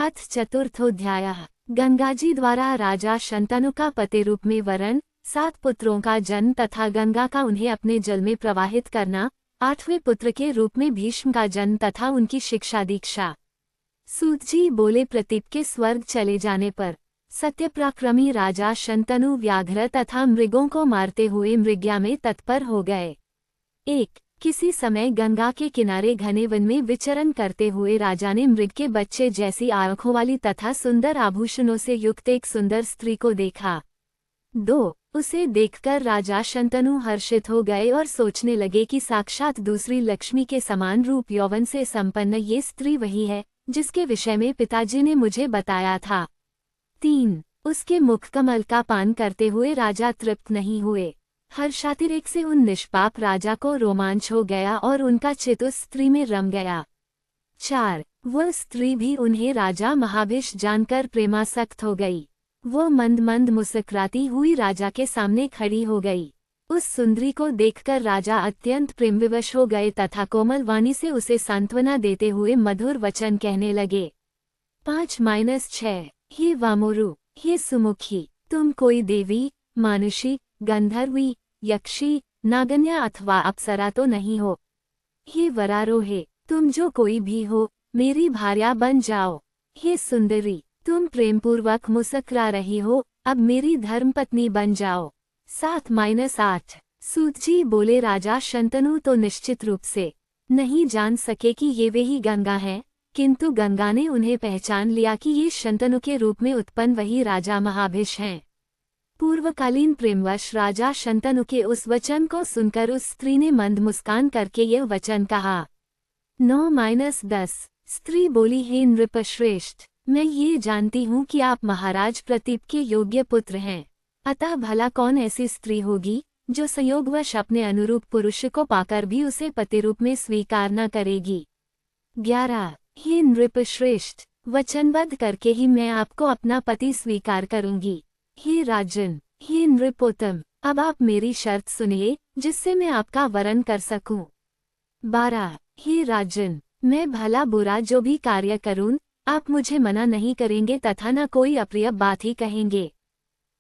अथ चतुर्थोऽध्यायः। गंगाजी द्वारा राजा शंतनु का पति रूप में वरण, 7 पुत्रों का जन्म तथा गंगा का उन्हें अपने जल में प्रवाहित करना, 8वें पुत्र के रूप में भीष्म का जन्म तथा उनकी शिक्षा दीक्षा। सूत जी बोले, प्रतीप के स्वर्ग चले जाने पर सत्यपराक्रमी राजा शंतनु व्याघ्र तथा मृगों को मारते हुए मृग्या में तत्पर हो गए। 1 किसी समय गंगा के किनारे घने वन में विचरण करते हुए राजा ने मृग के बच्चे जैसी आंखों वाली तथा सुंदर आभूषणों से युक्त एक सुंदर स्त्री को देखा। 2 उसे देखकर राजा शंतनु हर्षित हो गए और सोचने लगे कि साक्षात दूसरी लक्ष्मी के समान रूप यौवन से संपन्न ये स्त्री वही है जिसके विषय में पिताजी ने मुझे बताया था। 3 उसके मुख कमल का पान करते हुए राजा तृप्त नहीं हुए। हर्षातिरेक से उन निष्पाप राजा को रोमांच हो गया और उनका चित्त उस स्त्री में रम गया। 4 वह स्त्री भी उन्हें राजा महाभिष जानकर प्रेमासक्त हो गई। वो मंद मंद मुस्कुराती हुई राजा के सामने खड़ी हो गई। उस सुंदरी को देखकर राजा अत्यंत प्रेमविवश हो गए तथा कोमल वाणी से उसे सांत्वना देते हुए मधुर वचन कहने लगे। 5-6 हे वामोरु, हे सुमुखी, तुम कोई देवी, मानुषी, गंधर्वी, यक्षी, नागन्या अथवा अप्सरा तो नहीं हो। हे वरारोहे, तुम जो कोई भी हो, मेरी भार्या बन जाओ। हे सुंदरी, तुम प्रेमपूर्वक मुस्कुरा रही हो, अब मेरी धर्मपत्नी बन जाओ। 7-8 सूत जी बोले, राजा शंतनु तो निश्चित रूप से नहीं जान सके कि ये वे ही गंगा हैं, किंतु गंगा ने उन्हें पहचान लिया कि ये शंतनु के रूप में उत्पन्न वही राजा महाभिष हैं। पूर्वकालीन प्रेमवश राजा शंतनु के उस वचन को सुनकर उस स्त्री ने मंद मुस्कान करके यह वचन कहा। 9-10 स्त्री बोली, हे नृपश्रेष्ठ, मैं ये जानती हूँ कि आप महाराज प्रतीप के योग्य पुत्र हैं, अतः भला कौन ऐसी स्त्री होगी जो संयोगवश अपने अनुरूप पुरुष को पाकर भी उसे पति रूप में स्वीकार न करेगी। 11 हे नृपश्रेष्ठ, वचनबद्ध करके ही मैं आपको अपना पति स्वीकार करूंगी। हे राजन, हे नृपोत्तम, अब आप मेरी शर्त सुनिए जिससे मैं आपका वरण कर सकूं। 12 हे राजन, मैं भला बुरा जो भी कार्य करूं, आप मुझे मना नहीं करेंगे तथा न कोई अप्रिय बात ही कहेंगे।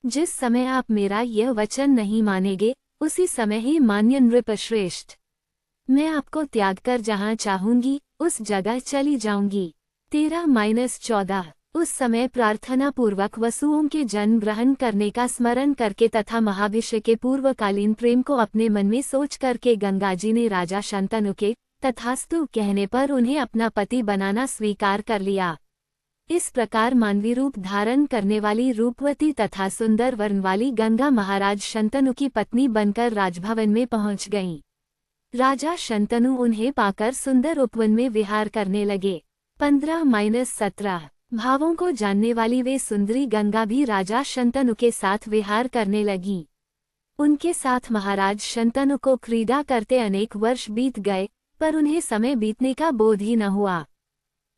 जिस समय आप मेरा यह वचन नहीं मानेंगे, उसी समय ही मान्य नृपश्रेष्ठ, मैं आपको त्याग कर जहाँ चाहूंगी उस जगह चली जाऊंगी। 13-14 उस समय प्रार्थना पूर्वक वसुओं के जन्म ग्रहण करने का स्मरण करके तथा महाभिषेक के पूर्वकालीन प्रेम को अपने मन में सोच करके गंगाजी ने राजा शंतनु के तथास्तु कहने पर उन्हें अपना पति बनाना स्वीकार कर लिया। इस प्रकार मानवी रूप धारण करने वाली रूपवती तथा सुंदर वर्ण वाली गंगा महाराज शंतनु की पत्नी बनकर राजभवन में पहुंच गईं। राजा शंतनु उन्हें पाकर सुंदर उपवन में विहार करने लगे। 15-17 भावों को जानने वाली वे सुंदरी गंगा भी राजा शंतनु के साथ विहार करने लगी। उनके साथ महाराज शंतनु को क्रीड़ा करते अनेक वर्ष बीत गए, पर उन्हें समय बीतने का बोध ही न हुआ।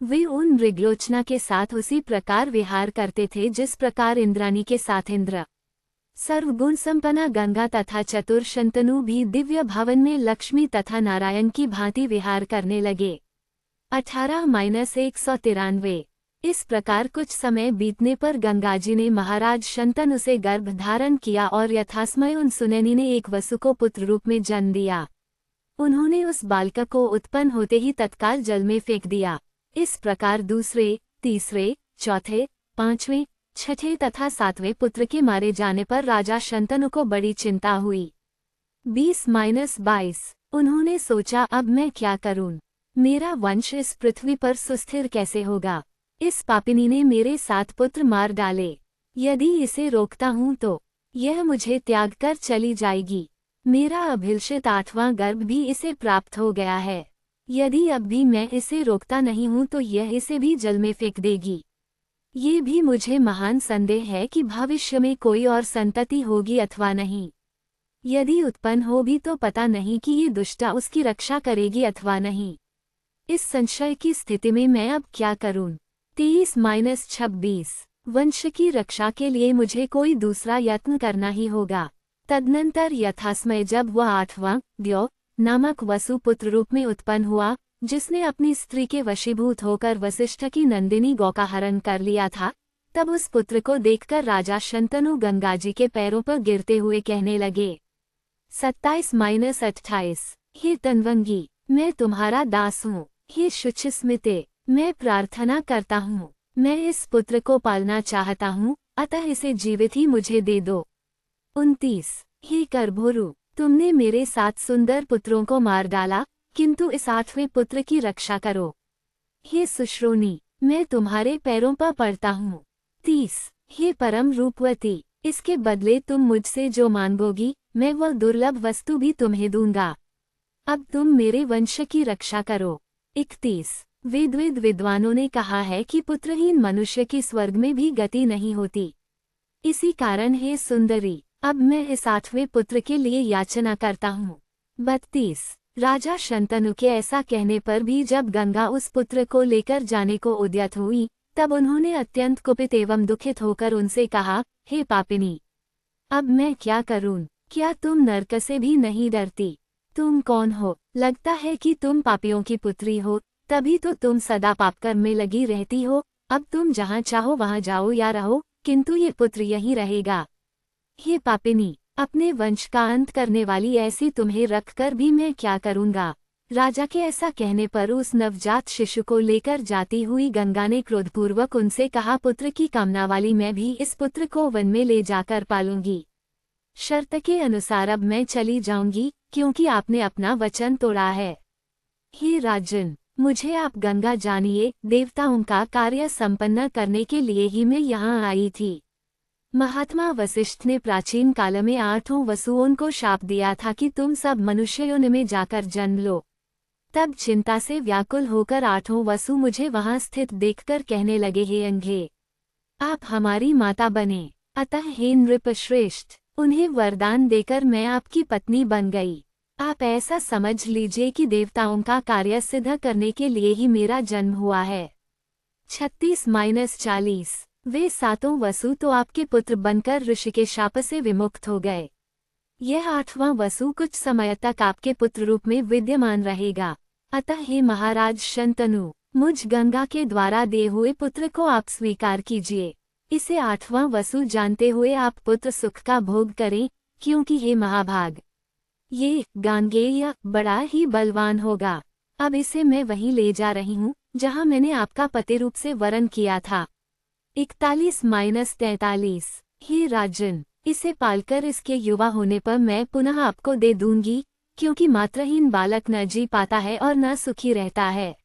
वे उन मृगलोचना के साथ उसी प्रकार विहार करते थे जिस प्रकार इंद्राणी के साथ इंद्र, सर्वगुण संपन्ना गंगा तथा चतुर शंतनु भी दिव्य भवन में लक्ष्मी तथा नारायण की भांति विहार करने लगे। 18-193 इस प्रकार कुछ समय बीतने पर गंगाजी ने महाराज शंतनु से गर्भ धारण किया और यथासमय उन सुनैनी ने एक वसु को पुत्र रूप में जन्म दिया। उन्होंने उस बालक को उत्पन्न होते ही तत्काल जल में फेंक दिया। इस प्रकार दूसरे, तीसरे, चौथे, 5वें, 6ठे तथा 7वें पुत्र के मारे जाने पर राजा शंतनु को बड़ी चिंता हुई। 20-22 उन्होंने सोचा, अब मैं क्या करूं? मेरा वंश इस पृथ्वी पर सुस्थिर कैसे होगा? इस पापिनी ने मेरे 7 पुत्र मार डाले। यदि इसे रोकता हूं तो यह मुझे त्याग कर चली जाएगी। मेरा अभिलषित 8वां गर्भ भी इसे प्राप्त हो गया है। यदि अब भी मैं इसे रोकता नहीं हूं तो यह इसे भी जल में फेंक देगी। ये भी मुझे महान संदेह है कि भविष्य में कोई और संतति होगी अथवा नहीं। यदि उत्पन्न हो भी तो पता नहीं कि ये दुष्टा उसकी रक्षा करेगी अथवा नहीं। इस संशय की स्थिति में मैं अब क्या करूं? 23-26 वंश की रक्षा के लिए मुझे कोई दूसरा यत्न करना ही होगा। तदनंतर यथासमय जब वह 8वां द्यौ नामक वसु पुत्र रूप में उत्पन्न हुआ, जिसने अपनी स्त्री के वशीभूत होकर वशिष्ठ की नंदिनी गौ का हरण कर लिया था, तब उस पुत्र को देखकर राजा शंतनु गंगाजी के पैरों पर गिरते हुए कहने लगे। 27-28 हे तन्वंगी, मैं तुम्हारा दास हूँ। हे शुचिस्मिते, मैं प्रार्थना करता हूँ, मैं इस पुत्र को पालना चाहता हूँ, अतः इसे जीवित ही मुझे दे दो। 29 हे करभोरु, तुमने मेरे 7 सुंदर पुत्रों को मार डाला, किंतु इस 8वें पुत्र की रक्षा करो। हे सुश्रोणी, मैं तुम्हारे पैरों पर पड़ता हूँ। 30 हे परम रूपवती, इसके बदले तुम मुझसे जो मांगोगी, मैं वह दुर्लभ वस्तु भी तुम्हें दूंगा। अब तुम मेरे वंश की रक्षा करो। 31 वेदविद विद्वानों ने कहा है कि पुत्रहीन मनुष्य की स्वर्ग में भी गति नहीं होती। इसी कारण हे सुंदरी, अब मैं इस 8वें पुत्र के लिए याचना करता हूँ। 32 राजा शंतनु के ऐसा कहने पर भी जब गंगा उस पुत्र को लेकर जाने को उद्यत हुई, तब उन्होंने अत्यंत कुपित एवं दुखित होकर उनसे कहा, हे पापिनी, अब मैं क्या करूं? क्या तुम नरक से भी नहीं डरती? तुम कौन हो? लगता है कि तुम पापियों की पुत्री हो, तभी तो तुम सदा पापकर्म में लगी रहती हो। अब तुम जहाँ चाहो वहाँ जाओ या रहो, किंतु ये पुत्र यहीं रहेगा। हे पापिनी, अपने वंश का अंत करने वाली ऐसी तुम्हें रखकर भी मैं क्या करूँगा? राजा के ऐसा कहने पर उस नवजात शिशु को लेकर जाती हुई गंगा ने क्रोधपूर्वक उनसे कहा, पुत्र की कामना वाली मैं भी इस पुत्र को वन में ले जाकर पालूंगी। शर्त के अनुसार अब मैं चली जाऊंगी, क्योंकि आपने अपना वचन तोड़ा है। हे राजन, मुझे आप गंगा जानिए, देवताओं का कार्य संपन्न करने के लिए ही मैं यहाँ आई थी। महात्मा वशिष्ठ ने प्राचीन काल में 8 वसुओं को शाप दिया था कि तुम सब मनुष्ययोनि में जाकर जन्म लो। तब चिंता से व्याकुल होकर 8 वसु मुझे वहां स्थित देखकर कहने लगे, हे अंघे, आप हमारी माता बने। अतः हे नृपश्रेष्ठ, उन्हें वरदान देकर मैं आपकी पत्नी बन गई। आप ऐसा समझ लीजिए कि देवताओं का कार्य सिद्ध करने के लिए ही मेरा जन्म हुआ है। 36-40 वे 7 वसु तो आपके पुत्र बनकर ऋषि के शाप से विमुक्त हो गए। यह 8वां वसु कुछ समय तक आपके पुत्र रूप में विद्यमान रहेगा। अतः हे महाराज शंतनु, मुझ गंगा के द्वारा दिए हुए पुत्र को आप स्वीकार कीजिए। इसे 8वां वसु जानते हुए आप पुत्र सुख का भोग करें, क्योंकि हे महाभाग, ये गांगेय बड़ा ही बलवान होगा। अब इसे मैं वहीं ले जा रही हूँ जहाँ मैंने आपका पति रूप से वरण किया था। 41-43 हे राजन, इसे पालकर इसके युवा होने पर मैं पुनः आपको दे दूंगी, क्योंकि मात्रहीन बालक न जी पाता है और न सुखी रहता है।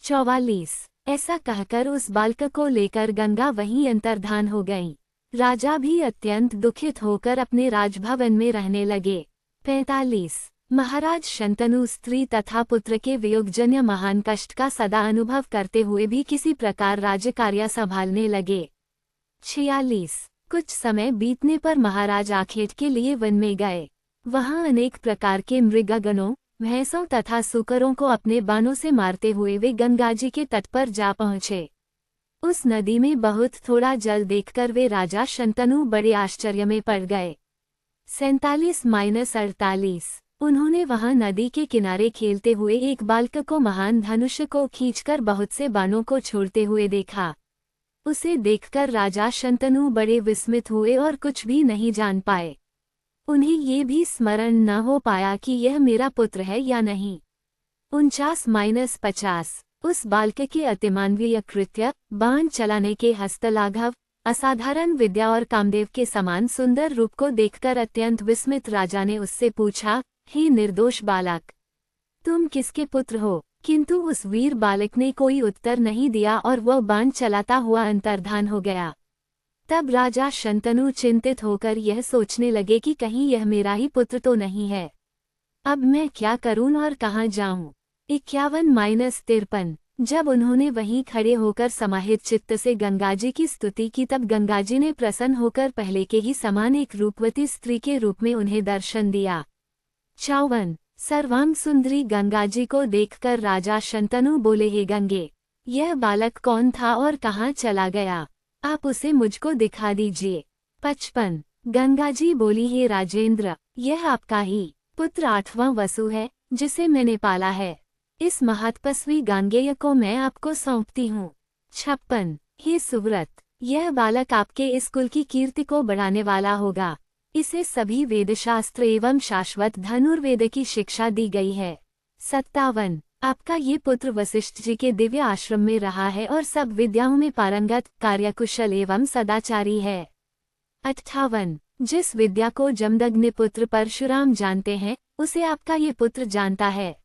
44 ऐसा कहकर उस बालक को लेकर गंगा वहीं अंतर्धान हो गईं। राजा भी अत्यंत दुखित होकर अपने राजभवन में रहने लगे। 45 महाराज शंतनु स्त्री तथा पुत्र के वियोगजन्य महान कष्ट का सदा अनुभव करते हुए भी किसी प्रकार राज्य कार्य संभालने लगे। 46 कुछ समय बीतने पर महाराज आखेट के लिए वन में गए। वहां अनेक प्रकार के मृगगणों, भैंसों तथा सूकरों को अपने बाणों से मारते हुए वे गंगाजी के तट पर जा पहुँचे। उस नदी में बहुत थोड़ा जल देखकर वे राजा शंतनु बड़े आश्चर्य में पड़ गए। 47-48 उन्होंने वहां नदी के किनारे खेलते हुए एक बालक को महान धनुष को खींचकर बहुत से बाणों को छोड़ते हुए देखा। उसे देखकर राजा शंतनु बड़े विस्मित हुए और कुछ भी नहीं जान पाए। उन्हें ये भी स्मरण न हो पाया कि यह मेरा पुत्र है या नहीं। 49-50 उस बालक के अतिमानवीय कृत्य, बाण चलाने के हस्तलाघव, असाधारण विद्या और कामदेव के समान सुंदर रूप को देखकर अत्यंत विस्मित राजा ने उससे पूछा, हे निर्दोष बालक, तुम किसके पुत्र हो? किंतु उस वीर बालक ने कोई उत्तर नहीं दिया और वह बाण चलाता हुआ अंतर्धान हो गया। तब राजा शंतनु चिंतित होकर यह सोचने लगे कि कहीं यह मेरा ही पुत्र तो नहीं है। अब मैं क्या करूं और कहां जाऊं? 51-53 जब उन्होंने वहीं खड़े होकर समाहित चित्त से गंगाजी की स्तुति की, तब गंगाजी ने प्रसन्न होकर पहले के ही समान एक रूपवती स्त्री के रूप में उन्हें दर्शन दिया। 54 सर्वांग सुंदरी गंगाजी को देखकर राजा शंतनु बोले, हे गंगे, यह बालक कौन था और कहाँ चला गया? आप उसे मुझको दिखा दीजिए। 55 गंगाजी बोली, हे राजेंद्र, यह आपका ही पुत्र 8वां वसु है, जिसे मैंने पाला है। इस महत्पस्वी गांगेय को मैं आपको सौंपती हूँ। 56। हे सुव्रत, यह बालक आपके इस कुल की कीर्ति को बढ़ाने वाला होगा। इसे सभी वेदशास्त्र एवं शाश्वत धनुर्वेद की शिक्षा दी गई है। 57। आपका ये पुत्र वशिष्ठ जी के दिव्य आश्रम में रहा है और सब विद्याओं में पारंगत, कार्यकुशल एवं सदाचारी है। 58। जिस विद्या को जमदग्नि पुत्र परशुराम जानते हैं, उसे आपका ये पुत्र जानता है।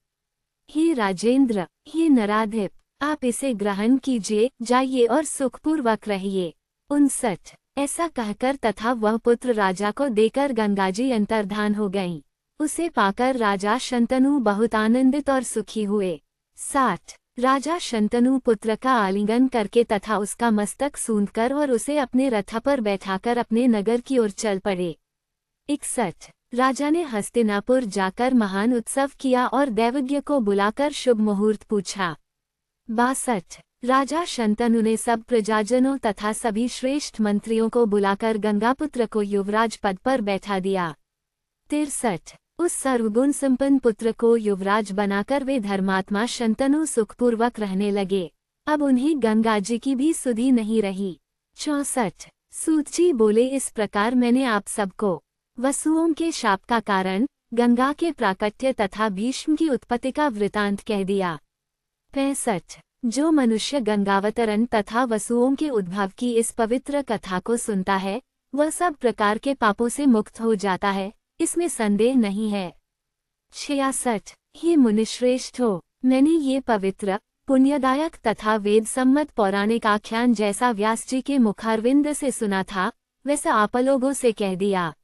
हे राजेंद्र, हे नराधिप, आप इसे ग्रहण कीजिए, जाइए और सुखपूर्वक रहिए। 59। ऐसा कहकर तथा वह पुत्र राजा को देकर गंगाजी अंतर्धान हो गईं। उसे पाकर राजा शंतनु बहुत आनंदित और सुखी हुए। 60। राजा शंतनु पुत्र का आलिंगन करके तथा उसका मस्तक सूंदकर और उसे अपने रथ पर बैठाकर अपने नगर की ओर चल पड़े। 61। राजा ने हस्तिनापुर जाकर महान उत्सव किया और दैवज्ञ को बुलाकर शुभ मुहूर्त पूछा। 62। राजा शंतनु ने सब प्रजाजनों तथा सभी श्रेष्ठ मंत्रियों को बुलाकर गंगापुत्र को युवराज पद पर बैठा दिया। 63। उस सर्वगुण संपन्न पुत्र को युवराज बनाकर वे धर्मात्मा शंतनु सुखपूर्वक रहने लगे। अब उन्हें गंगा जी की भी सुधि नहीं रही। 64। सूत जी बोले, इस प्रकार मैंने आप सबको वसुओं के शाप का कारण, गंगा के प्राकट्य तथा भीष्म की उत्पत्ति का वृतांत कह दिया। 65। जो मनुष्य गंगावतरण तथा वसुओं के उद्भव की इस पवित्र कथा को सुनता है, वह सब प्रकार के पापों से मुक्त हो जाता है, इसमें संदेह नहीं है। 66। हे मुनिश्रेष्ठ हो, मैंने ये पवित्र, पुण्यदायक तथा वेद सम्मत पौराणिक आख्यान जैसा व्यास जी के मुखारविंद से सुना था, वैसा आप लोगों से कह दिया।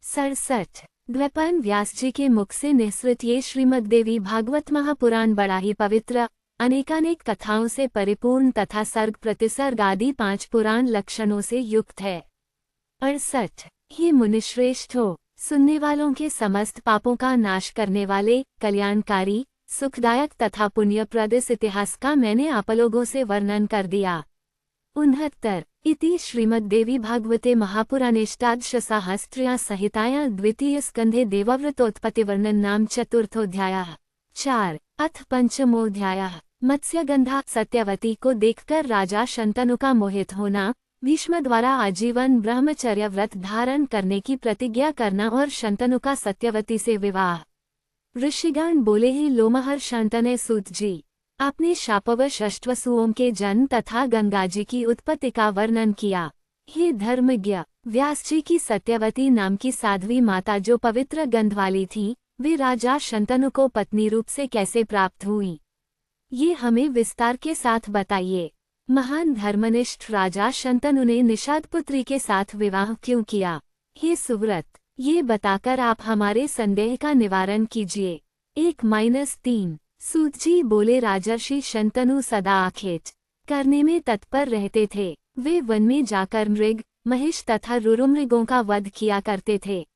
67। द्व्यपन व्यास जी के मुख से निःसृत ये श्रीमद्देवी भागवत महापुराण बड़ा ही पवित्र, अनेकानेक कथाओं से परिपूर्ण तथा सर्ग प्रतिसर्ग आदि 5 पुराण लक्षणों से युक्त है। 68। हे मुनिश्रेष्ठ हो, सुनने वालों के समस्त पापों का नाश करने वाले, कल्याणकारी, सुखदायक तथा पुण्यप्रद इस इतिहास का मैंने आप लोगों से वर्णन कर दिया। 69। इति श्रीमद्देवी भागवते महापुराणेष्टादशसहस्रया संहिताया द्वितीय स्कंधे देवव्रतोत्पत्ति वर्णन नाम चतुर्थोऽध्यायः। 4। अथ पंचमोऽध्यायः। मत्स्यगंधा। सत्यवती को देखकर राजा शंतनु का मोहित होना, भीष्म द्वारा आजीवन ब्रह्मचर्य व्रत धारण करने की प्रतिज्ञा करना और शंतनु का सत्यवती से विवाह। ऋषिगण बोले, ही लोमहर शंतने सूत जी, आपने शापवश अष्टवसुओं के जन्म तथा गंगाजी की उत्पत्ति का वर्णन किया। हे धर्मज्ञ, व्यास जी की सत्यवती नाम की साध्वी माता जो पवित्र गंध वाली थी, वे राजा शंतनु को पत्नी रूप से कैसे प्राप्त हुई, ये हमें विस्तार के साथ बताइए। महान धर्मनिष्ठ राजा शंतनु ने निषाद पुत्री के साथ विवाह क्यों किया? हे सुव्रत, ये बताकर आप हमारे संदेह का निवारण कीजिए। 1-3। सूत जी बोले, राजर्षि शंतनु सदा आखेट करने में तत्पर रहते थे। वे वन में जाकर मृग, महिष तथा रुरुमृगों का वध किया करते थे।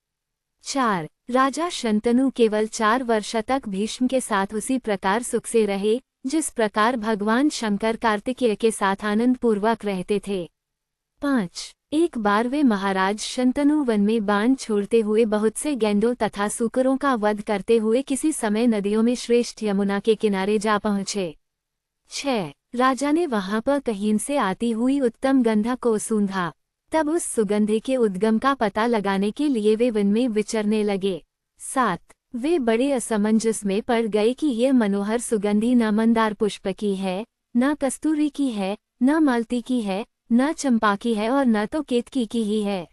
4। राजा शंतनु केवल 4 वर्ष तक भीष्म के साथ उसी प्रकार सुख से रहे, जिस प्रकार भगवान शंकर कार्तिकेय के साथ आनंद पूर्वक रहते थे। 5। एक बार वे महाराज शंतनु वन में बाण छोड़ते हुए बहुत से गैंडों तथा सूकरों का वध करते हुए किसी समय नदियों में श्रेष्ठ यमुना के किनारे जा पहुँचे। 6। राजा ने वहां पर कहीं से आती हुई उत्तम गंधा को सूंघा। तब उस सुगंधे के उद्गम का पता लगाने के लिए वे वन में विचरने लगे। 7। वे बड़े असमंजस में पड़ गए कि यह मनोहर सुगंधी न मंदार पुष्प की है, न कस्तूरी की है, न मालती की है, न चंपा की है और न तो केतकी की ही है।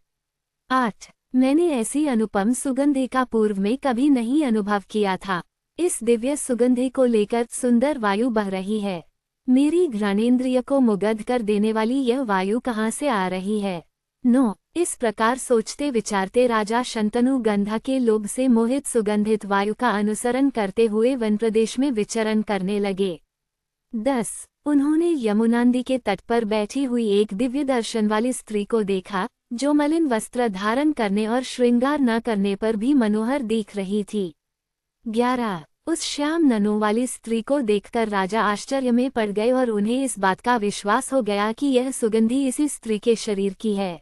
8। मैंने ऐसी अनुपम सुगंधि का पूर्व में कभी नहीं अनुभव किया था। इस दिव्य सुगंधि को लेकर सुंदर वायु बह रही है। मेरी घ्राणेन्द्रिय को मुग्ध कर देने वाली यह वायु कहाँ से आ रही है? 9। इस प्रकार सोचते विचारते राजा शंतनु गंधा के लोभ से मोहित सुगंधित वायु का अनुसरण करते हुए वन प्रदेश में विचरण करने लगे। 10। उन्होंने यमुनानदी के तट पर बैठी हुई एक दिव्य दर्शन वाली स्त्री को देखा, जो मलिन वस्त्र धारण करने और श्रृंगार न करने पर भी मनोहर दिख रही थी। 11। उस श्याम ननों वाली स्त्री को देखकर राजा आश्चर्य में पड़ गए और उन्हें इस बात का विश्वास हो गया कि यह सुगंधी इसी स्त्री के शरीर की है।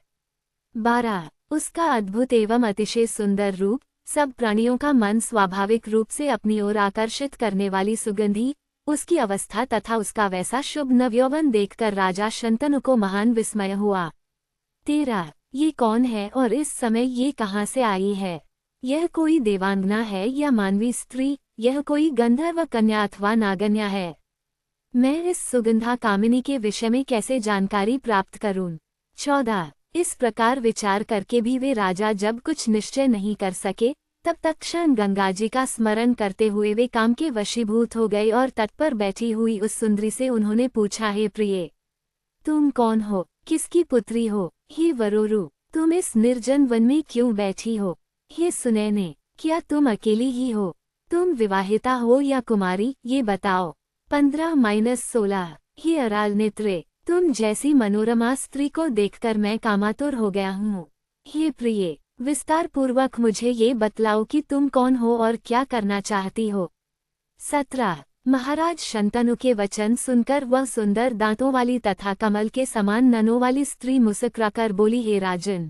12। उसका अद्भुत एवं अतिशय सुंदर रूप, सब प्राणियों का मन स्वाभाविक रूप से अपनी ओर आकर्षित करने वाली सुगंधी, उसकी अवस्था तथा उसका वैसा शुभ नवयौवन देखकर राजा शंतनु को महान विस्मय हुआ। 13 ये कौन है और इस समय ये कहाँ से आई है? यह कोई देवांगना है या मानवी स्त्री? यह कोई गंधर्व कन्या अथवा नागन्या है? मैं इस सुगंधा कामिनी के विषय में कैसे जानकारी प्राप्त करूं? 14 इस प्रकार विचार करके भी वे राजा जब कुछ निश्चय नहीं कर सके, तब तत्क्षण गंगाजी का स्मरण करते हुए वे काम के वशीभूत हो गए और तट पर बैठी हुई उस सुंदरी से उन्होंने पूछा, हे प्रिये, तुम कौन हो? किसकी पुत्री हो? हे वरोरु, तुम इस निर्जन वन में क्यों बैठी हो? हे सुनैने, क्या तुम अकेली ही हो? तुम विवाहिता हो या कुमारी, ये बताओ। 15-16 हे अराल नेत्रे, तुम जैसी मनोरमा स्त्री को देखकर मैं कामातुर हो गया हूँ। हे प्रिये, विस्तार पूर्वक मुझे ये बतलाओ कि तुम कौन हो और क्या करना चाहती हो। 17 महाराज शंतनु के वचन सुनकर वह सुंदर दांतों वाली तथा कमल के समान ननों वाली स्त्री मुस्कुराकर बोली, हे राजन,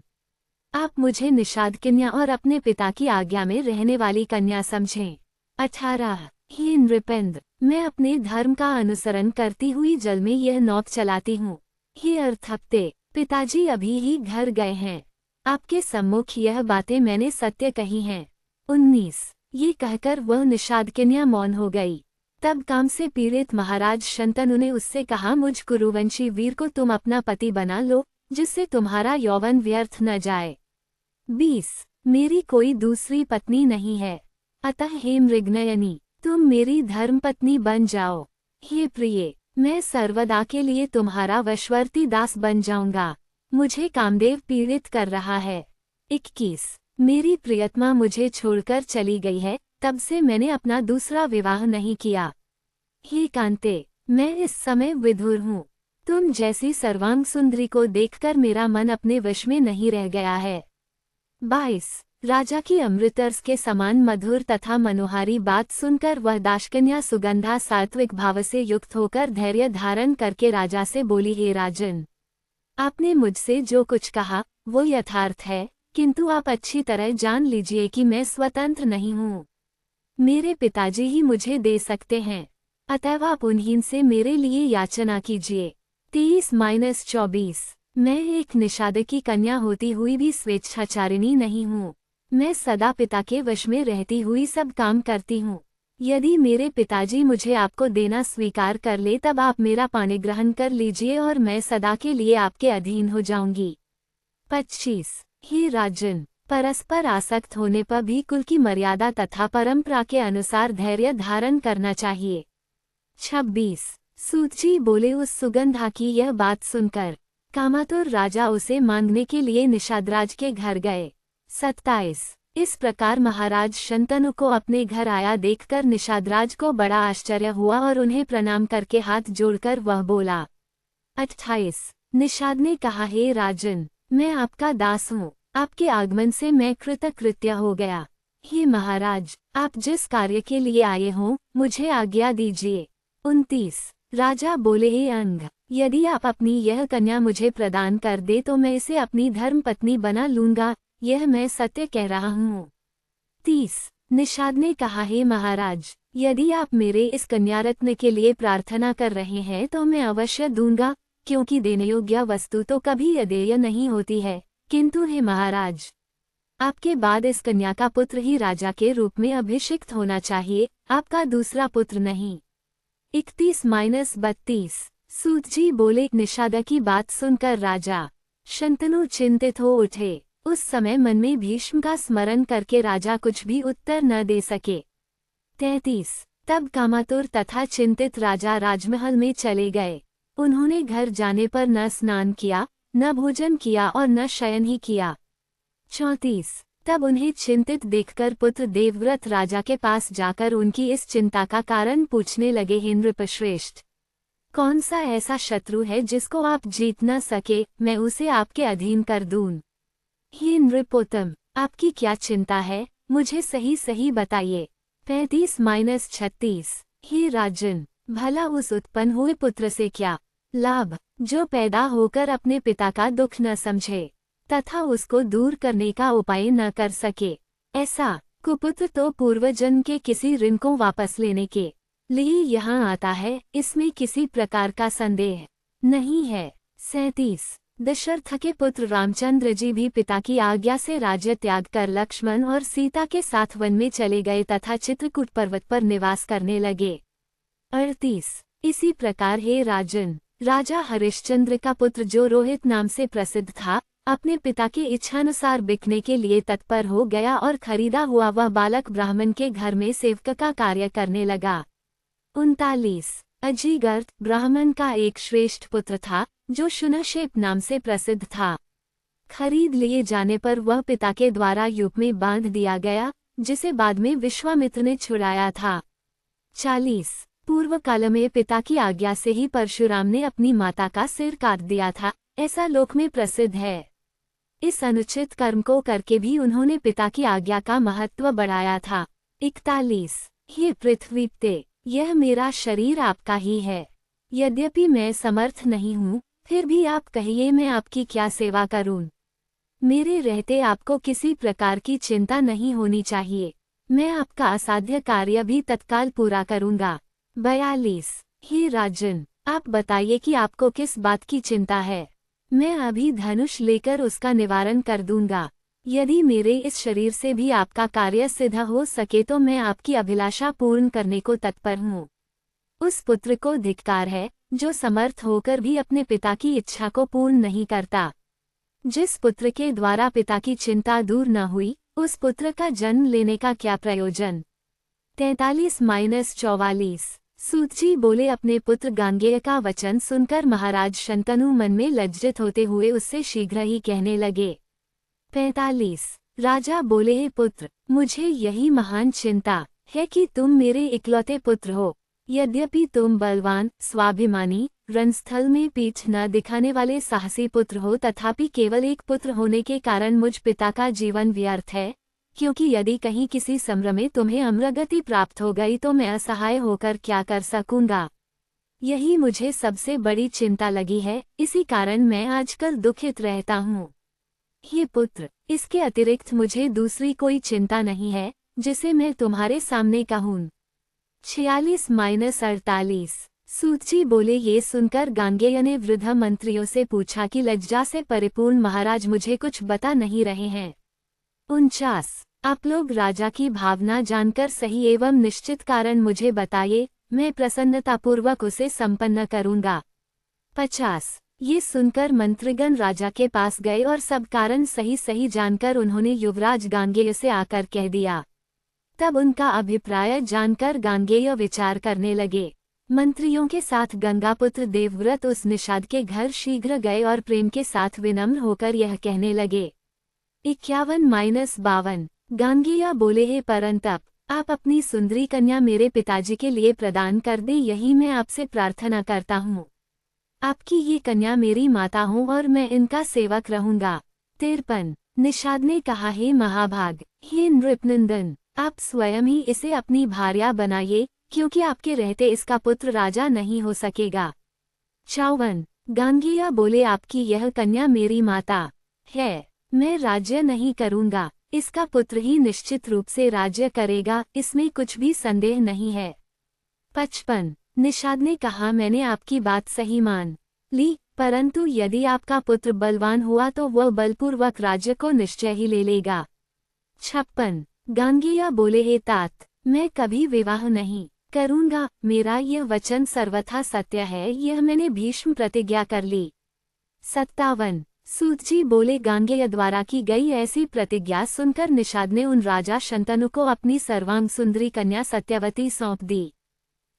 आप मुझे निषाद कन्या और अपने पिता की आज्ञा में रहने वाली कन्या समझें। 18 हे नृपेंद्र, मैं अपने धर्म का अनुसरण करती हुई जल में यह नौक चलाती हूँ। हे अर्थप्ते, पिताजी अभी ही घर गए हैं, आपके सम्मुख यह बातें मैंने सत्य कही हैं। 19 ये कहकर वह निषाद कन्या मौन हो गई। तब काम से पीड़ित महाराज शंतनु ने उससे कहा, मुझ कुरुवंशी वीर को तुम अपना पति बना लो, जिससे तुम्हारा यौवन व्यर्थ न जाए। 20 मेरी कोई दूसरी पत्नी नहीं है, अतः हे मृगनयनी, तुम मेरी धर्मपत्नी बन जाओ। हे प्रिये, मैं सर्वदा के लिए तुम्हारा वशवर्ती दास बन जाऊंगा। मुझे कामदेव पीड़ित कर रहा है। 21 मेरी प्रियतमा मुझे छोड़कर चली गई है, तब से मैंने अपना दूसरा विवाह नहीं किया। हे कांते, मैं इस समय विधुर हूँ। तुम जैसी सर्वांग सुंदरी को देखकर मेरा मन अपने वश में नहीं रह गया है। 22 राजा की अमृतरस के समान मधुर तथा मनोहारी बात सुनकर वह दाशकन्या सुगंधा सात्विक भाव से युक्त होकर धैर्य धारण करके राजा से बोली, हे राजन, आपने मुझसे जो कुछ कहा वो यथार्थ है, किंतु आप अच्छी तरह जान लीजिए कि मैं स्वतंत्र नहीं हूँ। मेरे पिताजी ही मुझे दे सकते हैं, अतएव आप उन्हीं से मेरे लिए याचना कीजिए। 23-24 मैं एक निषाद की कन्या होती हुई भी स्वेच्छाचारिणी नहीं हूँ। मैं सदा पिता के वश में रहती हुई सब काम करती हूँ। यदि मेरे पिताजी मुझे आपको देना स्वीकार कर ले, तब आप मेरा पाणी ग्रहण कर लीजिए और मैं सदा के लिए आपके अधीन हो जाऊंगी। 25 हे राजन, परस्पर आसक्त होने पर भी कुल की मर्यादा तथा परंपरा के अनुसार धैर्य धारण करना चाहिए। 26 सूत जी बोले, उस सुगंधा की यह बात सुनकर कामातुर राजा उसे मांगने के लिए निषादराज के घर गए। 27 इस प्रकार महाराज शंतनु को अपने घर आया देखकर निषादराज को बड़ा आश्चर्य हुआ और उन्हें प्रणाम करके हाथ जोड़कर वह बोला। 28 निषाद ने कहा, हे राजन, मैं आपका दास हूँ, आपके आगमन से मैं कृतकृत्य हो गया। हे महाराज, आप जिस कार्य के लिए आए हों, मुझे आज्ञा दीजिए। 29 राजा बोले, हे अंग, यदि आप अपनी यह कन्या मुझे प्रदान कर दे तो मैं इसे अपनी धर्मपत्नी बना लूंगा, यह मैं सत्य कह रहा हूँ। 30 निषाद ने कहा, हे महाराज, यदि आप मेरे इस कन्यारत्न के लिए प्रार्थना कर रहे हैं तो मैं अवश्य दूंगा, क्योंकि देने योग्य वस्तु तो कभी अदेय नहीं होती है, किंतु हे महाराज, आपके बाद इस कन्या का पुत्र ही राजा के रूप में अभिषिक्त होना चाहिए, आपका दूसरा पुत्र नहीं। 31-32 सूत जी बोले, निषाद की बात सुनकर राजा शंतनु चिंतित हो उठे। उस समय मन में भीष्म का स्मरण करके राजा कुछ भी उत्तर न दे सके। 33 तब कामातुर तथा चिंतित राजा राजमहल में चले गए। उन्होंने घर जाने पर न स्नान किया, न भोजन किया और न शयन ही किया। 34 तब उन्हें चिंतित देखकर पुत्र देवव्रत राजा के पास जाकर उनकी इस चिंता का कारण पूछने लगे, हे नृपश्रेष्ठ, कौन सा ऐसा शत्रु है जिसको आप जीत न सके, मैं उसे आपके अधीन कर दूं। हे नृपोत्तम, आपकी क्या चिंता है, मुझे सही सही बताइए। 35-36 हे राजन, भला उस उत्पन्न हुए पुत्र से क्या लाभ, जो पैदा होकर अपने पिता का दुख न समझे तथा उसको दूर करने का उपाय न कर सके। ऐसा कुपुत्र तो पूर्वजन्म के किसी ऋण को वापस लेने के लिए यहाँ आता है, इसमें किसी प्रकार का संदेह नहीं है। 37 दशरथ के पुत्र रामचंद्र जी भी पिता की आज्ञा से राज्य त्याग कर लक्ष्मण और सीता के साथ वन में चले गए तथा चित्रकूट पर्वत पर निवास करने लगे। 38 इसी प्रकार हे राजन, राजा हरिश्चंद्र का पुत्र जो रोहित नाम से प्रसिद्ध था, अपने पिता की इच्छानुसार बिकने के लिए तत्पर हो गया और खरीदा हुआ वह बालक ब्राह्मण के घर में सेवक का कार्य करने लगा। 39 अजीगर्त ब्राह्मण का एक श्रेष्ठ पुत्र था जो शुनशेप नाम से प्रसिद्ध था। खरीद लिए जाने पर वह पिता के द्वारा यूप में बांध दिया गया, जिसे बाद में विश्वामित्र ने छुड़ाया था। 40 पूर्व काल में पिता की आज्ञा से ही परशुराम ने अपनी माता का सिर काट दिया था, ऐसा लोक में प्रसिद्ध है। इस अनुचित कर्म को करके भी उन्होंने पिता की आज्ञा का महत्व बढ़ाया था। 41 हे पृथ्वीपते, यह मेरा शरीर आपका ही है। यद्यपि मैं समर्थ नहीं हूँ, फिर भी आप कहिए मैं आपकी क्या सेवा करूँ। मेरे रहते आपको किसी प्रकार की चिंता नहीं होनी चाहिए। मैं आपका असाध्य कार्य भी तत्काल पूरा करूँगा। 42 हे राजन, आप बताइए कि आपको किस बात की चिंता है। मैं अभी धनुष लेकर उसका निवारण कर दूंगा। यदि मेरे इस शरीर से भी आपका कार्य सिद्ध हो सके तो मैं आपकी अभिलाषा पूर्ण करने को तत्पर हूँ। उस पुत्र को धिक्कार है जो समर्थ होकर भी अपने पिता की इच्छा को पूर्ण नहीं करता। जिस पुत्र के द्वारा पिता की चिंता दूर न हुई, उस पुत्र का जन्म लेने का क्या प्रयोजन। 43-44 सूत जी बोले, अपने पुत्र गांगेय का वचन सुनकर महाराज शंतनु मन में लज्जित होते हुए उससे शीघ्र ही कहने लगे। 45 राजा बोले, हे पुत्र, मुझे यही महान चिंता है कि तुम मेरे इकलौते पुत्र हो। यद्यपि तुम बलवान, स्वाभिमानी, रणस्थल में पीठ न दिखाने वाले साहसी पुत्र हो, तथापि केवल एक पुत्र होने के कारण मुझ पिता का जीवन व्यर्थ है, क्योंकि यदि कहीं किसी संभ्रम में तुम्हें अमरगति प्राप्त हो गई तो मैं असहाय होकर क्या कर सकूंगा। यही मुझे सबसे बड़ी चिंता लगी है, इसी कारण मैं आजकल दुखित रहता हूँ। ये पुत्र, इसके अतिरिक्त मुझे दूसरी कोई चिंता नहीं है जिसे मैं तुम्हारे सामने कहूँ। 46-48 सूत जी बोले, ये सुनकर गांगेय ने वृद्ध मंत्रियों से पूछा कि लज्जा से परिपूर्ण महाराज मुझे कुछ बता नहीं रहे हैं। 49 आप लोग राजा की भावना जानकर सही एवं निश्चित कारण मुझे बताइए, मैं प्रसन्नतापूर्वक उसे संपन्न करूंगा। 50 ये सुनकर मंत्रीगण राजा के पास गए और सब कारण सही सही जानकर उन्होंने युवराज गांगेय से आकर कह दिया। तब उनका अभिप्राय जानकर गांगेय विचार करने लगे। मंत्रियों के साथ गंगापुत्र देवव्रत उस निषाद के घर शीघ्र गए और प्रेम के साथ विनम्र होकर यह कहने लगे। 51-52 गांगेय बोले, हे परंतप, आप अपनी सुंदरी कन्या मेरे पिताजी के लिए प्रदान कर दें, यही मैं आपसे प्रार्थना करता हूँ। आपकी ये कन्या मेरी माता हो और मैं इनका सेवक रहूंगा। 53 निषाद ने कहा, हे महाभाग, हे नृपनंदन, आप स्वयं ही इसे अपनी भार्या बनाइए, क्योंकि आपके रहते इसका पुत्र राजा नहीं हो सकेगा। 54 गांगेय बोले, आपकी यह कन्या मेरी माता है, मैं राज्य नहीं करूंगा, इसका पुत्र ही निश्चित रूप से राज्य करेगा, इसमें कुछ भी संदेह नहीं है। 55 निषाद ने कहा, मैंने आपकी बात सही मान ली, परंतु यदि आपका पुत्र बलवान हुआ तो वह बलपूर्वक राज्य को निश्चय ही ले लेगा। 56 गांगेय बोले, हे तात, मैं कभी विवाह नहीं करूंगा, मेरा यह वचन सर्वथा सत्य है, यह मैंने भीष्म प्रतिज्ञा कर ली। 57 सूत जी बोले, गांगेय द्वारा की गई ऐसी प्रतिज्ञा सुनकर निषाद ने उन राजा शंतनु को अपनी सर्वांग सुंदरी कन्या सत्यवती सौंप दी।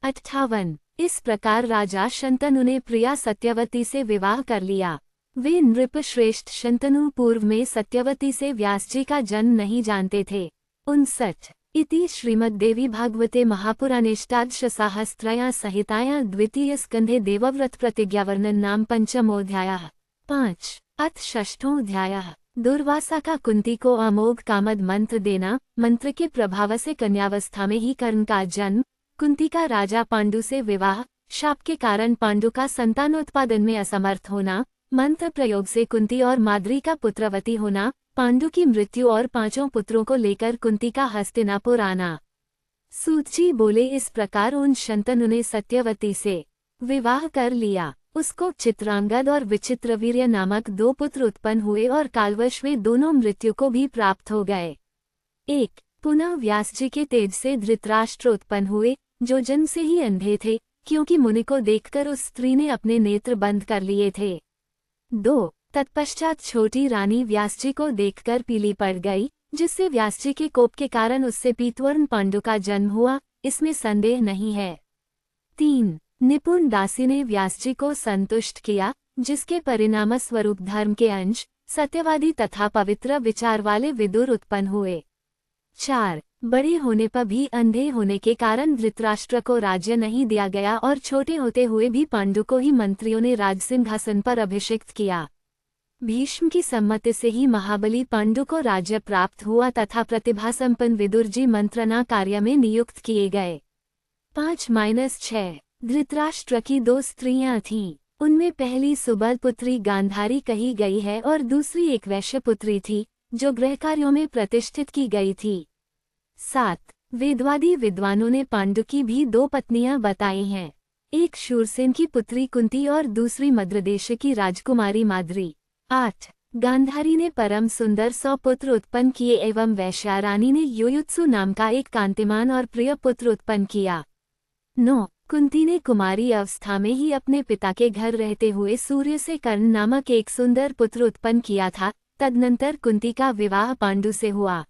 58 इस प्रकार राजा शंतनु ने प्रिया सत्यवती से विवाह कर लिया। वे नृप श्रेष्ठ शंतनु पूर्व में सत्यवती से व्यास जी का जन्म नहीं जानते थे। 59 इति श्रीमद्देवी भागवते महापुराणेष्टादशसाहस्त्रया संहिताया द्वितीय स्कंधे देवव्रत प्रतिज्ञावर्णन नाम पंचमोऽध्यायः। 5 अथ षष्ठोऽध्यायः। दुर्वासा का कुंती को अमोघ कामद मंत्र देना। मंत्र के प्रभाव से कन्यावस्था में ही कर्ण का जन्म, कुंती का राजा पांडु से विवाह, शाप के कारण पांडु का संतानोत्पादन में असमर्थ होना, मंत्र प्रयोग से कुंती और माद्री का पुत्रवती होना, पांडु की मृत्यु और 5 पुत्रों को लेकर कुंती का हस्तिनापुर आना। सूत जी बोले, इस प्रकार उन शंतनु ने सत्यवती से विवाह कर लिया। उसको चित्रांगद और विचित्रवीर्य नामक 2 पुत्र उत्पन्न हुए और कालवश वे दोनों मृत्यु को भी प्राप्त हो गए। 1 पुनः व्यास जी के तेज से धृतराष्ट्र उत्पन्न हुए, जो जन्म से ही अंधे थे, क्योंकि मुनि को देखकर उस स्त्री ने अपने नेत्र बंद कर लिए थे। 2 तत्पश्चात छोटी रानी व्यास जी को देखकर पीली पड़ गई, जिससे व्यास जी के कोप के कारण उससे पीतवर्ण पांडु का जन्म हुआ, इसमें संदेह नहीं है। 3 निपुण दासी ने व्यास जी को संतुष्ट किया, जिसके परिणामस्वरूप धर्म के अंश, सत्यवादी तथा पवित्र विचार वाले विदुर उत्पन्न हुए। 4 बड़े होने पर भी अंधे होने के कारण धृतराष्ट्र को राज्य नहीं दिया गया और छोटे होते हुए भी पांडु को ही मंत्रियों ने राजसिंहासन पर अभिषिक्त किया। भीष्म की सम्मति से ही महाबली पांडु को राज्य प्राप्त हुआ तथा प्रतिभा संपन्न विदुर जी मंत्रणा कार्य में नियुक्त किए गए। 5-6 धृतराष्ट्र की 2 स्त्रियां थीं। उनमें पहली सुबल पुत्री गांधारी कही गई है और दूसरी एक वैश्य पुत्री थी, जो गृह कार्यों में प्रतिष्ठित की गई थी। 7 वेदवादी विद्वानों ने पांडु की भी 2 पत्नियां बताई हैं। एक शूरसेन की पुत्री कुंती और दूसरी मद्रदेश की राजकुमारी माद्री। 8 गांधारी ने परम सुंदर 100 पुत्र उत्पन्न किए एवं वैश्यारानी ने योयुत्सु नाम का एक कांतिमान और प्रिय पुत्र उत्पन्न किया। 9 कुंती ने कुमारी अवस्था में ही अपने पिता के घर रहते हुए सूर्य से कर्ण नामक एक सुंदर पुत्र उत्पन्न किया था। तदनंतर कुंती का विवाह पांडु से हुआ।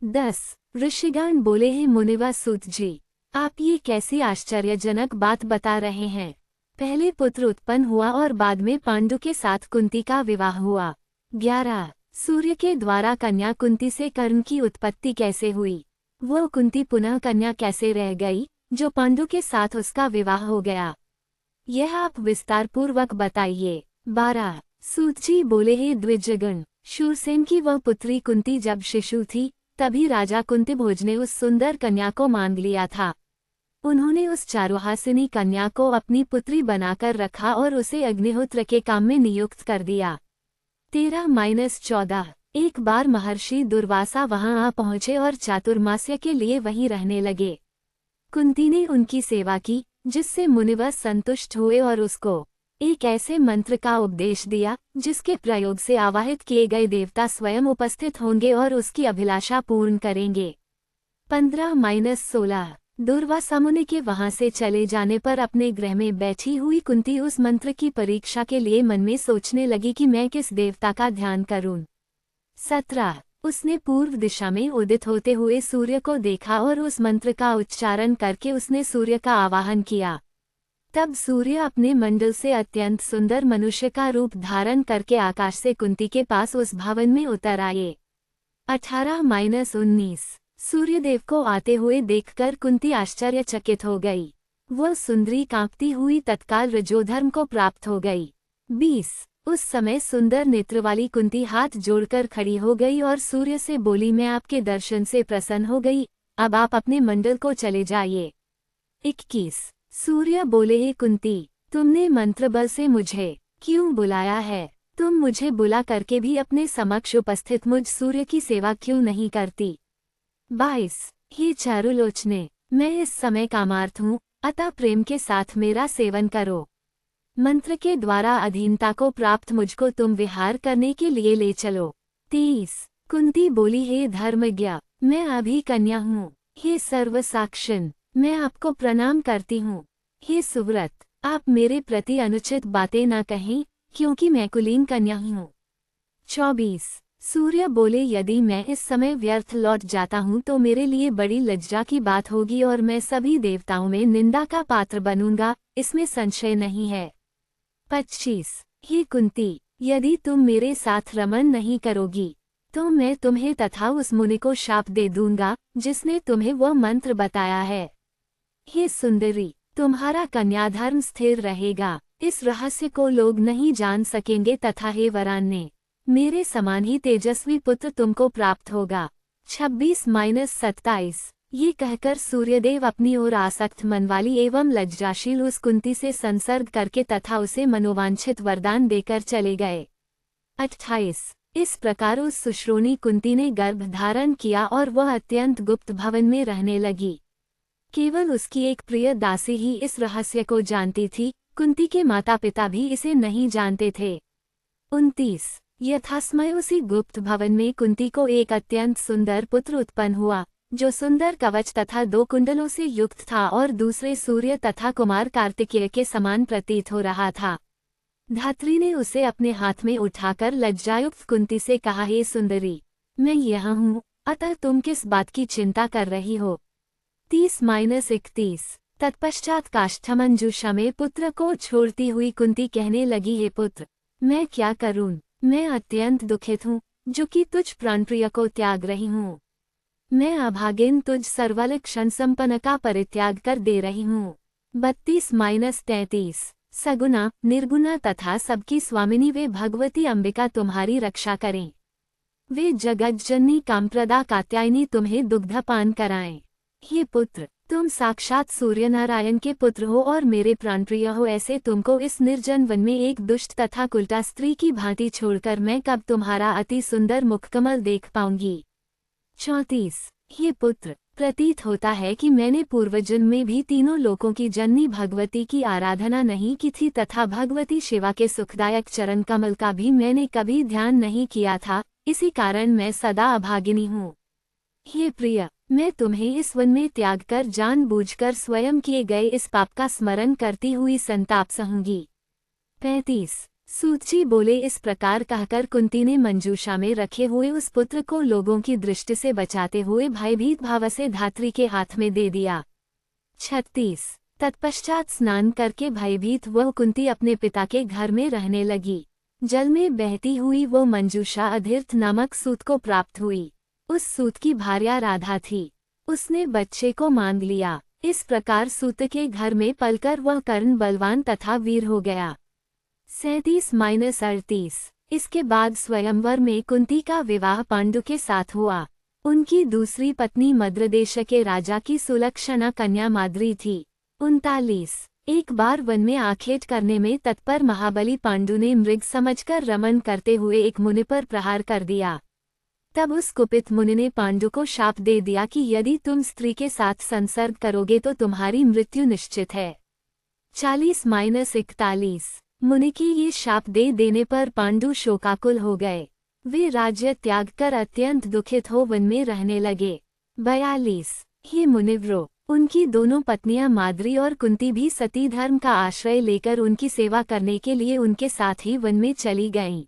10 ऋषिगण बोले हैं, मुनिवा सूत जी, आप ये कैसी आश्चर्यजनक बात बता रहे हैं। पहले पुत्र उत्पन्न हुआ और बाद में पांडु के साथ कुंती का विवाह हुआ। 11 सूर्य के द्वारा कन्या कुंती से कर्ण की उत्पत्ति कैसे हुई? वो कुंती पुनः कन्या कैसे रह गई, जो पांडु के साथ उसका विवाह हो गया? यह आप विस्तार पूर्वक बताइए। 12 सूत जी बोले, हे द्विजगण, शूरसेन की वह पुत्री कुंती जब शिशु थी, तभी राजा कुंतीभोज ने उस सुंदर कन्या को मांग लिया था। उन्होंने उस चारुहासिनी कन्या को अपनी पुत्री बनाकर रखा और उसे अग्निहोत्र के काम में नियुक्त कर दिया। 13-14 एक बार महर्षि दुर्वासा वहां आ पहुंचे और चातुर्मास्य के लिए वहीं रहने लगे। कुंती ने उनकी सेवा की, जिससे मुनिवर संतुष्ट हुए और उसको एक ऐसे मंत्र का उपदेश दिया, जिसके प्रयोग से आवाहित किए गए देवता स्वयं उपस्थित होंगे और उसकी अभिलाषा पूर्ण करेंगे। 15-16 दुर्वासा मुनि के वहां से चले जाने पर अपने गृह में बैठी हुई कुंती उस मंत्र की परीक्षा के लिए मन में सोचने लगी कि मैं किस देवता का ध्यान करूं। 17 उसने पूर्व दिशा में उदित होते हुए सूर्य को देखा और उस मंत्र का उच्चारण करके उसने सूर्य का आवाहन किया। तब सूर्य अपने मंडल से अत्यंत सुंदर मनुष्य का रूप धारण करके आकाश से कुंती के पास उस भवन में उतर आए। 18-19 सूर्यदेव को आते हुए देखकर कुंती आश्चर्यचकित हो गई। वह सुंदरी कांपती हुई तत्काल रजोधर्म को प्राप्त हो गई। 20 उस समय सुंदर नेत्र वाली कुंती हाथ जोड़कर खड़ी हो गई और सूर्य से बोली, मैं आपके दर्शन से प्रसन्न हो गई, अब आप अपने मंडल को चले जाइए। 21 सूर्य बोले, हे कुंती, तुमने मंत्र बल से मुझे क्यों बुलाया है? तुम मुझे बुला करके भी अपने समक्ष उपस्थित मुझ सूर्य की सेवा क्यों नहीं करती? 22 हे चारुलोचने, मैं इस समय कामार्थ हूँ, अतः प्रेम के साथ मेरा सेवन करो। मंत्र के द्वारा अधीनता को प्राप्त मुझको तुम विहार करने के लिए ले चलो। 23 कुंती बोली, हे धर्मज्ञ, मैं अभी कन्या हूँ। हे सर्वसाक्षिण, मैं आपको प्रणाम करती हूँ। हे सुव्रत, आप मेरे प्रति अनुचित बातें न कहें, क्योंकि मैं कुलीन कन्या हूँ। 24 सूर्य बोले, यदि मैं इस समय व्यर्थ लौट जाता हूँ तो मेरे लिए बड़ी लज्जा की बात होगी और मैं सभी देवताओं में निंदा का पात्र बनूंगा, इसमें संशय नहीं है। 25 हे कुंती, यदि तुम मेरे साथ रमन नहीं करोगी तो मैं तुम्हें तथा उस मुनि को शाप दे दूंगा जिसने तुम्हें वह मंत्र बताया है। हे सुंदरी, तुम्हारा कन्याधर्म स्थिर रहेगा, इस रहस्य को लोग नहीं जान सकेंगे तथा हे वरान्य, मेरे समान ही तेजस्वी पुत्र तुमको प्राप्त होगा। 26-27 ये कहकर सूर्यदेव अपनी ओर आसक्त मन वाली एवं लज्जाशील उस कुंती से संसर्ग करके तथा उसे मनोवांछित वरदान देकर चले गए। 28 इस प्रकार उस सुश्रोणी कुंती ने गर्भ धारण किया और वह अत्यंत गुप्त भवन में रहने लगी। केवल उसकी एक प्रिय दासी ही इस रहस्य को जानती थी, कुंती के माता पिता भी इसे नहीं जानते थे। 29 यथासमय उसी गुप्त भवन में कुंती को एक अत्यंत सुंदर पुत्र उत्पन्न हुआ, जो सुंदर कवच तथा 2 कुंडलों से युक्त था और दूसरे सूर्य तथा कुमार कार्तिकेय के समान प्रतीत हो रहा था। धात्री ने उसे अपने हाथ में उठाकर लज्जायुक्त कुंती से कहा, हे सुंदरी, मैं यहाँ हूँ, अतः तुम किस बात की चिंता कर रही हो। 30-31 तत्पश्चात काष्ठमंजूषा में पुत्र को छोड़ती हुई कुंती कहने लगी, हे पुत्र, मैं क्या करूं, मैं अत्यंत दुखित हूँ, जो कि तुझ प्राणप्रिय को त्याग रही हूँ। मैं अभागिन तुझ सर्वलक्षण संपन्न का परित्याग कर दे रही हूँ। 32-33 सगुना निर्गुणा तथा सबकी स्वामिनी वे भगवती अंबिका तुम्हारी रक्षा करें। वे जगत जननी कामप्रदा कात्यायनी तुम्हें दुग्धपान कराएं। हे पुत्र, तुम साक्षात सूर्य नारायण के पुत्र हो और मेरे प्राणप्रिय हो, ऐसे तुमको इस निर्जन वन में एक दुष्ट तथा कुलटा स्त्री की भांति छोड़कर मैं कब तुम्हारा अति सुंदर मुखकमल देख पाऊंगी। 34 हे पुत्र, प्रतीत होता है कि मैंने पूर्वजन्म में भी तीनों लोकों की जननी भगवती की आराधना नहीं की थी तथा भगवती शिवा के सुखदायक चरण कमल का भी मैंने कभी ध्यान नहीं किया था, इसी कारण मैं सदा अभागिनी हूँ। हे प्रिय, मैं तुम्हें इस वन में त्याग कर जानबूझकर स्वयं किए गए इस पाप का स्मरण करती हुई संताप सहूंगी। 35 सूतजी बोले, इस प्रकार कहकर कुंती ने मंजूषा में रखे हुए उस पुत्र को लोगों की दृष्टि से बचाते हुए भयभीत भाव से धात्री के हाथ में दे दिया। 36 तत्पश्चात स्नान करके भयभीत वह कुंती अपने पिता के घर में रहने लगी। जल में बहती हुई वो मंजूषा अधीर्थ नामक सूत को प्राप्त हुई। उस सूत की भार्या राधा थी। उसने बच्चे को मांग लिया। इस प्रकार सूत के घर में पलकर वह कर्ण बलवान तथा वीर हो गया। 37-38 इसके बाद स्वयंवर में कुंती का विवाह पांडु के साथ हुआ। उनकी दूसरी पत्नी मद्रदेश के राजा की सुलक्षणा कन्या माद्री थी। 39 एक बार वन में आखेट करने में तत्पर महाबली पांडु ने मृग समझकर रमन करते हुए एक मुनि पर प्रहार कर दिया। तब उस कुपित मुनि ने पांडु को शाप दे दिया कि यदि तुम स्त्री के साथ संसर्ग करोगे तो तुम्हारी मृत्यु निश्चित है। 40-41 मुनि की ये शाप दे देने पर पांडु शोकाकुल हो गए। वे राज्य त्याग कर अत्यंत दुखित हो वन में रहने लगे। 42 हे मुनिव्रो, उनकी दोनों पत्नियां माद्री और कुंती भी सती धर्म का आश्रय लेकर उनकी सेवा करने के लिए उनके साथ ही वन में चली गईं।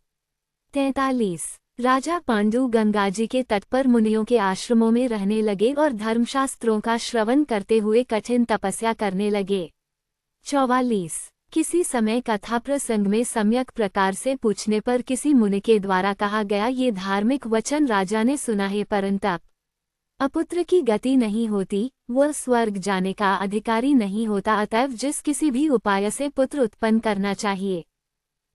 43 राजा पांडु गंगाजी के तट पर मुनियों के आश्रमों में रहने लगे और धर्मशास्त्रों का श्रवण करते हुए कठिन तपस्या करने लगे। 44 किसी समय कथा प्रसंग में सम्यक प्रकार से पूछने पर किसी मुनि के द्वारा कहा गया, ये धार्मिक वचन राजा ने सुना है, परंतु अपुत्र की गति नहीं होती, वह स्वर्ग जाने का अधिकारी नहीं होता, अतएव जिस किसी भी उपाय से पुत्र उत्पन्न करना चाहिए।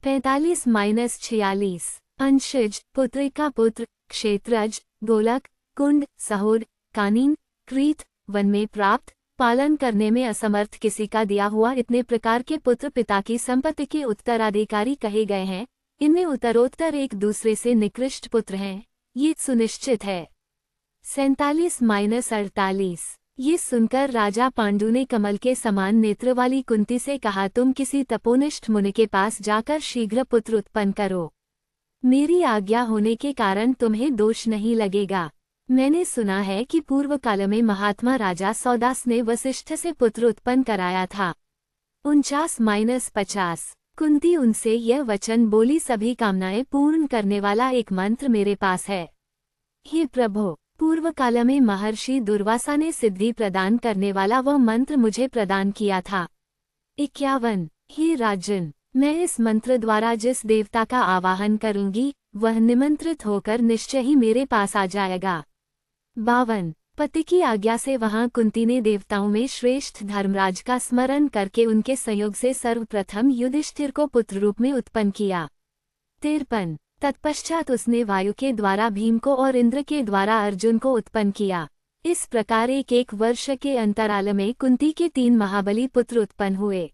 45-46 अंशज पुत्र का पुत्र क्षेत्रज गोलक कुंड सहोद कानीन क्रीत वन में प्राप्त पालन करने में असमर्थ किसी का दिया हुआ इतने प्रकार के पुत्र पिता की संपत्ति के उत्तराधिकारी कहे गए हैं। इनमें उत्तरोत्तर एक दूसरे से निकृष्ट पुत्र हैं, ये सुनिश्चित है। 47-48 ये सुनकर राजा पांडु ने कमल के समान नेत्र वाली कुंती से कहा, तुम किसी तपोनिष्ठ मुनि के पास जाकर शीघ्र पुत्र उत्पन्न करो। मेरी आज्ञा होने के कारण तुम्हें दोष नहीं लगेगा। मैंने सुना है कि पूर्व काल में महात्मा राजा सौदास ने वशिष्ठ से पुत्र उत्पन्न कराया था। 49-50 कुंती उनसे यह वचन बोली, सभी कामनाएं पूर्ण करने वाला एक मंत्र मेरे पास है। हे प्रभो, पूर्व काल में महर्षि दुर्वासा ने सिद्धि प्रदान करने वाला वह मंत्र मुझे प्रदान किया था। 51 हे राजन, मैं इस मंत्र द्वारा जिस देवता का आवाहन करूंगी वह निमंत्रित होकर निश्चय ही मेरे पास आ जाएगा। 52 पति की आज्ञा से वहां कुंती ने देवताओं में श्रेष्ठ धर्मराज का स्मरण करके उनके संयोग से सर्वप्रथम युधिष्ठिर को पुत्र रूप में उत्पन्न किया। 53 तत्पश्चात उसने वायु के द्वारा भीम को और इंद्र के द्वारा अर्जुन को उत्पन्न किया। इस प्रकार एक वर्ष के अंतराल में कुंती के 3 महाबली पुत्र उत्पन्न हुए।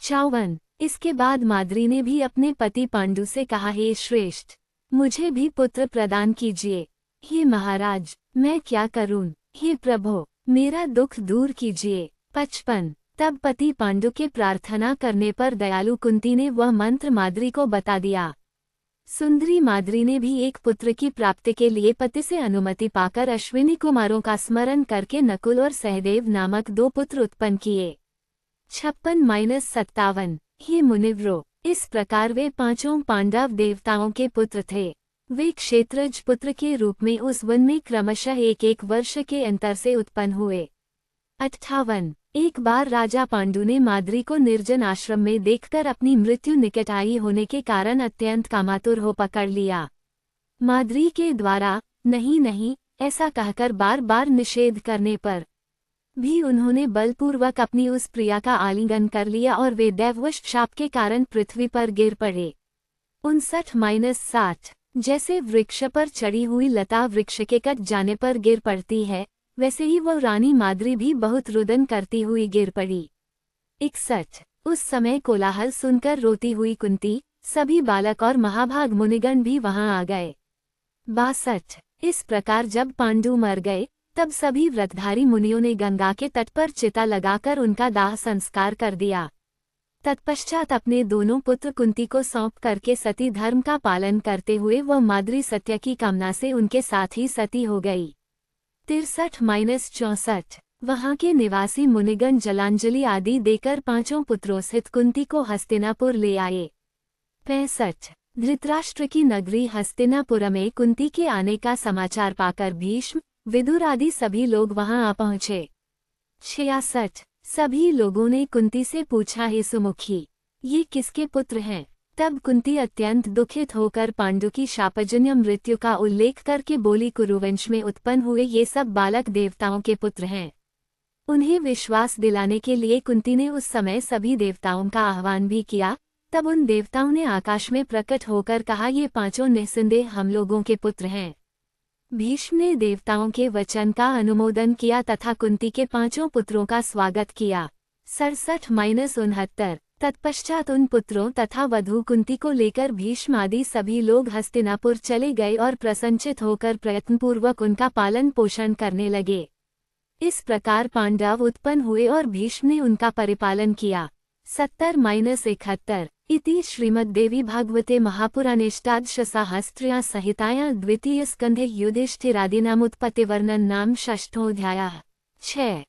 54 इसके बाद माद्री ने भी अपने पति पांडु से कहा, हे श्रेष्ठ, मुझे भी पुत्र प्रदान कीजिए। हे महाराज, मैं क्या करूं? हे प्रभु, मेरा दुख दूर कीजिए। 55। तब पति पांडु के प्रार्थना करने पर दयालु कुंती ने वह मंत्र माद्री को बता दिया। सुंदरी माद्री ने भी एक पुत्र की प्राप्ति के लिए पति से अनुमति पाकर अश्विनी कुमारों का स्मरण करके नकुल और सहदेव नामक 2 पुत्र उत्पन्न किए। 56-57। हे मुनिव्रो, इस प्रकार वे 5 पांडव देवताओं के पुत्र थे। वे क्षेत्रज पुत्र के रूप में उस वन में क्रमशः 1-1 वर्ष के अंतर से उत्पन्न हुए। 58। एक बार राजा पांडु ने माद्री को निर्जन आश्रम में देखकर अपनी मृत्यु निकट आई होने के कारण अत्यंत कामातुर हो पकड़ लिया। माद्री के द्वारा नहीं नहीं ऐसा कहकर बार बार निषेध करने पर भी उन्होंने बलपूर्वक अपनी उस प्रिया का आलिंगन कर लिया और वे दैववश शाप के कारण पृथ्वी पर गिर पड़े। 59-60। जैसे वृक्ष पर चढ़ी हुई लता वृक्ष के कट जाने पर गिर पड़ती है, वैसे ही वह रानी माद्री भी बहुत रुदन करती हुई गिर पड़ी। 61। उस समय कोलाहल सुनकर रोती हुई कुंती, सभी बालक और महाभाग मुनिगण भी वहां आ गए। 62। इस प्रकार जब पांडु मर गए, तब सभी व्रतधारी मुनियों ने गंगा के तट पर चिता लगाकर उनका दाह संस्कार कर दिया। तत्पश्चात अपने दोनों पुत्र कुंती को सौंप करके सती धर्म का पालन करते हुए वह माद्री सत्य की कामना से उनके साथ ही सती हो गई। 63-64। वहां के निवासी मुनिगण जलांजलि आदि देकर 5 पुत्रों सहित कुंती को हस्तिनापुर ले आए। 65। धृतराष्ट्र की नगरी हस्तिनापुर में कुंती के आने का समाचार पाकर भीष्म, विदुर आदि सभी लोग वहां आ पहुंचे। 66। सभी लोगों ने कुंती से पूछा, हे सुमुखी, ये किसके पुत्र हैं? तब कुंती अत्यंत दुखित होकर पांडु की शापजन्य मृत्यु का उल्लेख करके बोली, कुरुवंश में उत्पन्न हुए ये सब बालक देवताओं के पुत्र हैं। उन्हें विश्वास दिलाने के लिए कुंती ने उस समय सभी देवताओं का आह्वान भी किया। तब उन देवताओं ने आकाश में प्रकट होकर कहा, ये 5 निस्संदेह हम लोगों के पुत्र हैं। भीष्म ने देवताओं के वचन का अनुमोदन किया तथा कुंती के 5 पुत्रों का स्वागत किया। 67-69। तत्पश्चात उन पुत्रों तथा वधू कुंती को लेकर भीष्म आदि सभी लोग हस्तिनापुर चले गए और प्रसन्नचित होकर प्रयत्नपूर्वक उनका पालन पोषण करने लगे। इस प्रकार पांडव उत्पन्न हुए और भीष्म ने उनका परिपालन किया। 70-71। इति श्रीमद्देवी भागवते महापुराणेष्टादशसहस्रया संहितायां द्वितीय स्कंधे युधिष्ठिरादीनामुत्पत्तिवर्णन नाम षष्ठोऽध्यायः। 6।